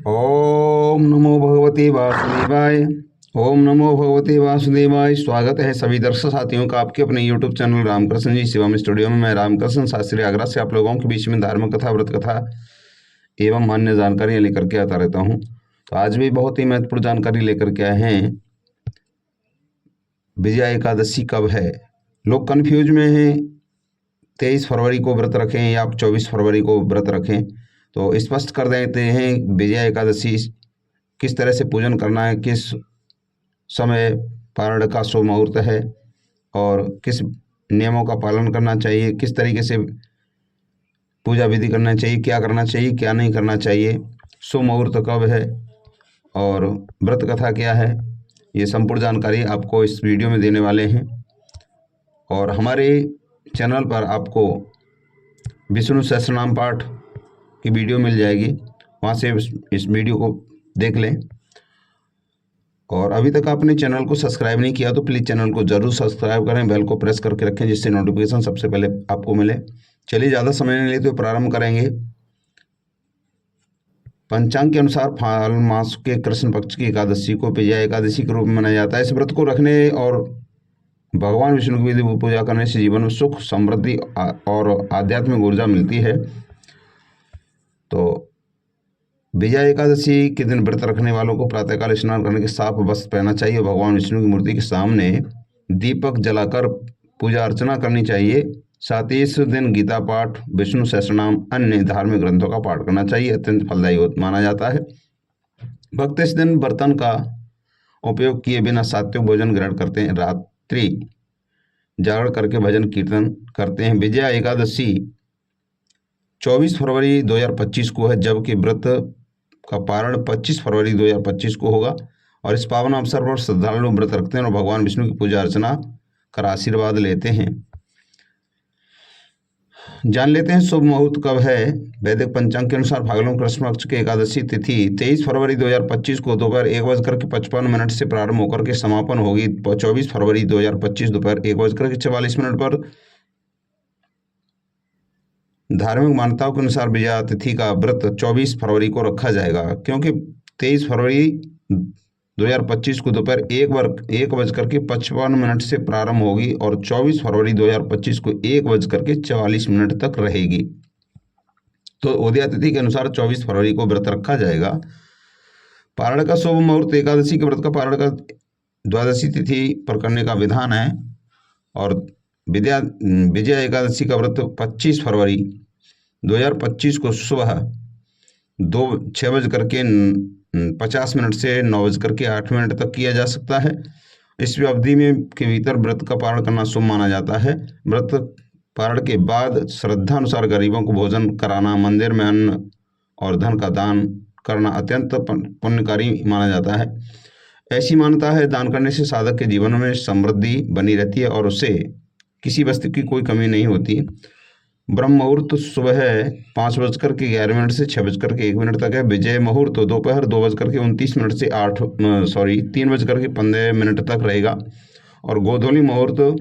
ओम नमो भगवते वासुदेवाय। ओम नमो भगवते वासुदेवाय। स्वागत है सभी दर्शक साथियों का आपके अपने यूट्यूब चैनल रामकृष्ण जी शिवम स्टूडियो में। मैं रामकृष्ण शास्त्री आगरा से आप लोगों के बीच में धार्मिक कथा, व्रत कथा एवं अन्य जानकारियां लेकर के आता रहता हूं। तो आज भी बहुत ही महत्वपूर्ण जानकारी लेकर के आए हैं। विजया एकादशी कब है? लोग कन्फ्यूज में हैं, 23 फरवरी को व्रत रखें या 24 फरवरी को व्रत रखें। तो स्पष्ट कर देते हैं विजया एकादशी किस तरह से पूजन करना है, किस समय पारण का शुभ मुहूर्त है और किस नियमों का पालन करना चाहिए, किस तरीके से पूजा विधि करना चाहिए, क्या करना चाहिए क्या नहीं करना चाहिए, शुभ मुहूर्त कब है और व्रत कथा क्या है, ये संपूर्ण जानकारी आपको इस वीडियो में देने वाले हैं। और हमारे चैनल पर आपको विष्णु सहस्त्रनाम पाठ की वीडियो मिल जाएगी, वहाँ से इस वीडियो को देख लें। और अभी तक आपने चैनल को सब्सक्राइब नहीं किया तो प्लीज़ चैनल को जरूर सब्सक्राइब करें, बेल को प्रेस करके रखें जिससे नोटिफिकेशन सबसे पहले आपको मिले। चलिए ज़्यादा समय नहीं लेते प्रारंभ करेंगे। पंचांग के अनुसार फाल्गुन मास के कृष्ण पक्ष की एकादशी को विजया एकादशी के रूप में मनाया जाता है। इस व्रत को रखने और भगवान विष्णु की विधि पूजा करने से जीवन में सुख, समृद्धि और आध्यात्मिक ऊर्जा मिलती है। तो विजया एकादशी के दिन व्रत रखने वालों को प्रातःकाल स्नान करने के साफ वस्त्र पहनना चाहिए। भगवान विष्णु की मूर्ति के सामने दीपक जलाकर पूजा अर्चना करनी चाहिए। साथ ही इस दिन गीता पाठ, विष्णु सहस्त्रनाम, अन्य धार्मिक ग्रंथों का पाठ करना चाहिए। अत्यंत फलदायी माना जाता है। भक्त इस दिन बर्तन का उपयोग किए बिना सात्विक भोजन ग्रहण करते हैं। रात्रि जागरण करके भजन कीर्तन करते हैं। विजया एकादशी 24 फरवरी 2025 को है, जबकि व्रत का पारण 25 फरवरी 2025 को होगा। और इस पावन अवसर पर श्रद्धालु व्रत रखते हैं और भगवान विष्णु की पूजा अर्चना कर आशीर्वाद लेते हैं। जान लेते हैं शुभ मुहूर्त कब है। वैदिक पंचांग के अनुसार फाल्गुन कृष्ण पक्ष की एकादशी तिथि 23 फरवरी 2025 को दोपहर 1:55 से प्रारंभ होकर के समापन होगी 24 फरवरी 2025 दोपहर 1:44 पर। धार्मिक मान्यताओं के अनुसार विजया तिथि का व्रत 24 फरवरी को रखा जाएगा, क्योंकि 23 फरवरी 2025 को दोपहर 1:55 से प्रारंभ होगी और 24 फरवरी 2025 को 1:44 तक रहेगी। तो उदया तिथि के अनुसार 24 फरवरी को व्रत रखा जाएगा। पारण का शुभ मुहूर्त एकादशी के व्रत का पारण का द्वादशी तिथि पर करने का विधान है। और विजया एकादशी का व्रत 25 फरवरी 2025 को सुबह 6:50 से 9:08 तक किया जा सकता है। इस अवधि में के भीतर व्रत का पारण करना शुभ माना जाता है। व्रत पारण के बाद श्रद्धा अनुसार गरीबों को भोजन कराना, मंदिर में अन्न और धन का दान करना अत्यंत पुण्यकारी माना जाता है। ऐसी मान्यता है, दान करने से साधक के जीवन में समृद्धि बनी रहती है और उसे किसी वस्तु की कोई कमी नहीं होती। ब्रह्म मुहूर्त सुबह 5:11 से 6:01 तक है। विजय मुहूर्त दोपहर 2:29 से 3:15 तक रहेगा। और गोधूली मुहूर्त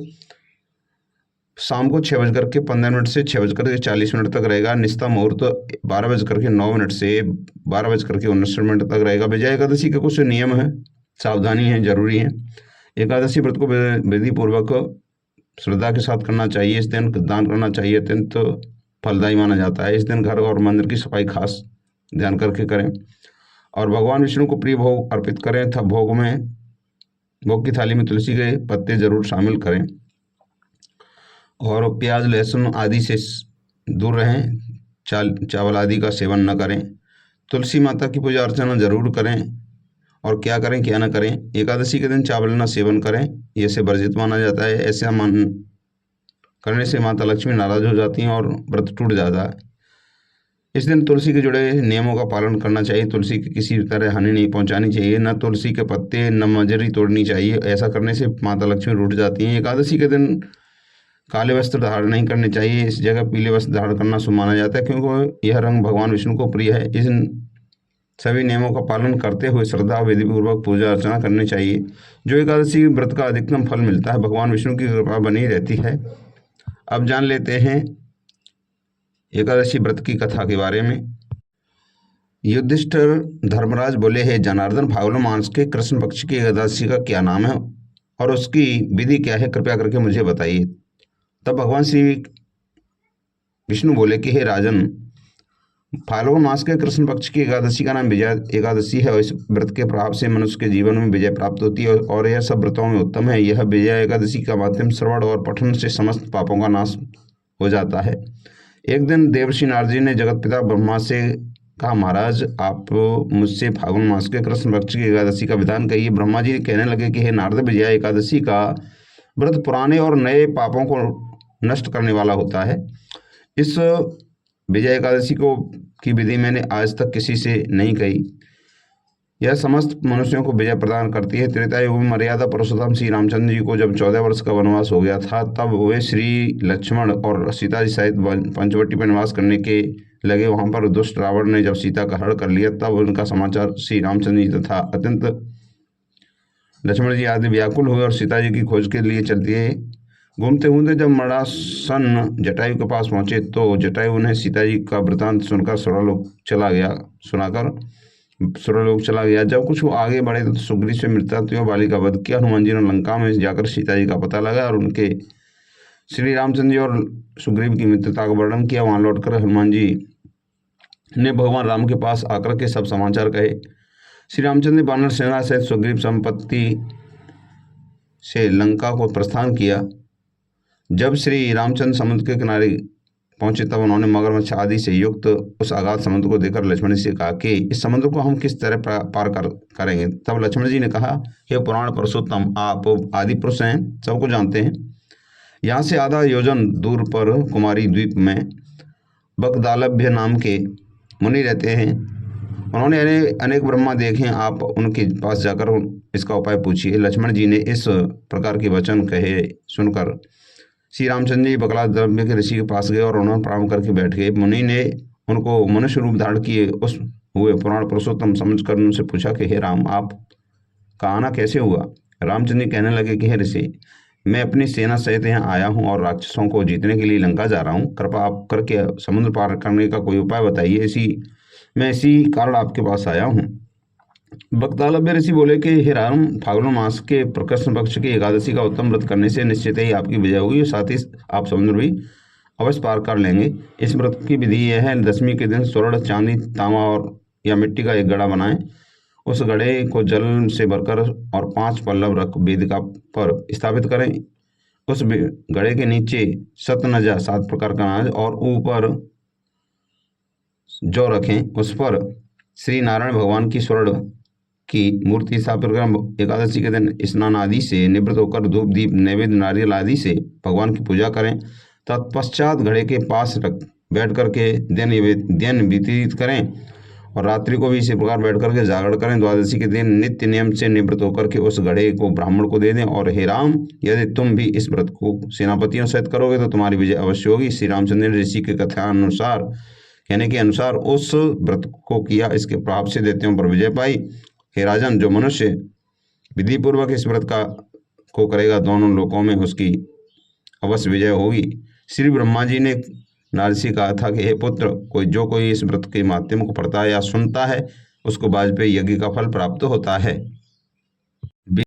शाम को 6:15 से 6:40 तक रहेगा। निस्ता मुहूर्त 12:09 से 12:19 तक रहेगा। विजय एकादशी के कुछ नियम हैं, सावधानी है, जरूरी है। एकादशी व्रत को विधि पूर्वक श्रद्धा के साथ करना चाहिए। इस दिन दान करना चाहिए, अत्यंत फलदायी माना जाता है। इस दिन घर और मंदिर की सफाई खास ध्यान करके करें और भगवान विष्णु को प्रिय भोग अर्पित करें। तब भोग की थाली में तुलसी के पत्ते जरूर शामिल करें और प्याज, लहसुन आदि से दूर रहें। चावल आदि का सेवन न करें। तुलसी माता की पूजा अर्चना जरूर करें। और क्या करें क्या न करें, एकादशी के दिन चावल न सेवन करें, ये से वर्जित माना जाता है। ऐसा करने से माता लक्ष्मी नाराज हो जाती हैं और व्रत टूट जाता है। इस दिन तुलसी के जुड़े नियमों का पालन करना चाहिए। तुलसी की किसी तरह हानि नहीं पहुंचानी चाहिए। न तुलसी के पत्ते न मंजरी तोड़नी चाहिए। ऐसा करने से माता लक्ष्मी रूठ जाती हैं। एकादशी के दिन काले वस्त्र धारण नहीं करने चाहिए। इस जगह पीले वस्त्र धारण करना शुभ माना जाता है, क्योंकि यह रंग भगवान विष्णु को प्रिय है। इस सभी नियमों का पालन करते हुए श्रद्धा विधि पूर्वक पूजा अर्चना करनी चाहिए। जो एकादशी व्रत का अधिकतम फल मिलता है, भगवान विष्णु की कृपा बनी रहती है। अब जान लेते हैं एकादशी व्रत की कथा के बारे में। युधिष्ठिर धर्मराज बोले, हे जनार्दन, फाल्गुन मास के कृष्ण पक्ष की एकादशी का क्या नाम है और उसकी विधि क्या है, कृपया करके मुझे बताइए। तब भगवान श्री विष्णु बोले कि हे राजन, फाल्गुन मास के कृष्ण पक्ष की एकादशी का नाम विजय एकादशी है और इस व्रत के प्रभाव से मनुष्य के जीवन में विजय प्राप्त होती है और यह सब व्रतों में उत्तम है। यह विजय एकादशी का माध्यम श्रवण और पठन से समस्त पापों का नाश हो जाता है। एक दिन देवर्षि नारद जी ने जगत पिता ब्रह्मा से कहा, महाराज, आप मुझसे फाल्गुन मास के कृष्ण पक्ष की एकादशी का विधान कहिए। ब्रह्मा जी कहने लगे कि हे नारद, विजया एकादशी का व्रत पुराने और नए पापों को नष्ट करने वाला होता है। इस विजय एकादशी की विधि मैंने आज तक किसी से नहीं कही। यह समस्त मनुष्यों को विजय प्रदान करती है। त्रेता युग में मर्यादा पुरुषोत्तम श्री रामचंद्र जी को जब 14 वर्ष का वनवास हो गया था, तब वे श्री लक्ष्मण और सीता जी सहित पंचवटी पर निवास करने के लगे। वहां पर दुष्ट रावण ने जब सीता का हरण कर लिया, तब उनका समाचार श्री रामचंद्र जी तथा अत्यंत लक्ष्मण जी आदि व्याकुल हुए और सीता जी की खोज के लिए चलते घूमते घूमते जब मरासन जटायु के पास पहुंचे, तो जटायु उन्हें सीता जी का वृतांत सुनाकर सुरलोक चला गया। जब कुछ वो आगे बढ़े तो सुग्रीव से मृत्युंजय बाली का वध किया। हनुमान जी ने लंका में जाकर सीता जी का पता लगा और उनके श्री रामचंद्र जी और सुग्रीव की मित्रता का वर्णन किया। वहां लौटकर हनुमान जी ने भगवान राम के पास आकर के सब समाचार कहे। श्री रामचंद्र ने वानर सेना सहित सुग्रीव संपत्ति से लंका को प्रस्थान किया। जब श्री रामचंद्र समुद्र के किनारे पहुंचे, तब उन्होंने मगरमच्छ आदि से युक्त उस अगाध समुद्र को देखकर लक्ष्मण जी से कहा कि इस समुद्र को हम किस तरह पार करेंगे। तब लक्ष्मण जी ने कहा, हे पुराण पुरुषोत्तम, आप आदि पुरुष हैं, सबको जानते हैं। यहाँ से आधा योजन दूर पर कुमारी द्वीप में बकदालभ्य नाम के मुनि रहते हैं। उन्होंने अनेक ब्रह्मा देखे, आप उनके पास जाकर इसका उपाय पूछिए। लक्ष्मण जी ने इस प्रकार के वचन कहे सुनकर श्री रामचंद्र जी बकदालभ्य के ऋषि के पास गए और उन्होंने प्रणाम करके बैठ गए। मुनि ने उनको मनुष्य रूप धारण किए उस हुए पुराण पुरुषोत्तम समझकर उनसे पूछा कि हे राम, आपका आना कैसे हुआ। रामचंद्र जी कहने लगे कि हे ऋषि, मैं अपनी सेना सहित यहाँ आया हूँ और राक्षसों को जीतने के लिए लंका जा रहा हूँ। कृपा आप करके समुद्र पार करने का कोई उपाय बताइए। इसी कारण आपके पास आया हूँ। बकदालभ्य ऋषि बोले कि हे राम, फाल्गुन मास के कृष्ण पक्ष की एकादशी का उत्तम व्रत करने से निश्चित ही आपकी विजय होगी, साथ ही आप समुद्र भी अवश्य पार कर लेंगे। इस व्रत की विधि यह है, दशमी के दिन स्वर्ण, चांदी, तांबा और या मिट्टी का एक घड़ा बनाएं। उस घड़े को जल से भरकर और 5 पल्लव रख वेदिका पर स्थापित करें। उस घड़े के नीचे सतनजा 7 प्रकार का अनाज और ऊपर जौ रखें। उस पर श्री नारायण भगवान की स्वर्ण की मूर्ति स्थापित कर एकादशी के दिन स्नान आदि से निवृत्त होकर धूप, दीप, नैवेद्य, नारियल आदि से भगवान की पूजा करें। तत्पश्चात घड़े के पास बैठ करके दिन व्यतीत करें और रात्रि को भी इसी प्रकार बैठ करके जागरण करें। द्वादशी के दिन नित्य नियम से निवृत्त होकर के उस घड़े को ब्राह्मण को दे दें। और हे राम, यदि तुम भी इस व्रत को सेनापतियों सहित करोगे तो तुम्हारी विजय अवश्य होगी। श्री रामचंद्र ऋषि के कथानुसार कहने के अनुसार उस व्रत को किया, इसके प्रभाव से दैत्यों पर विजय पाई। हे राजन, जो मनुष्य विधि पूर्वक इस व्रत को करेगा, दोनों लोकों में उसकी अवश्य विजय होगी। श्री ब्रह्मा जी ने नारद से कहा था कि हे पुत्र, कोई इस व्रत के माध्यम को पढ़ता है या सुनता है, उसको वाजपेयी यज्ञ का फल प्राप्त होता है।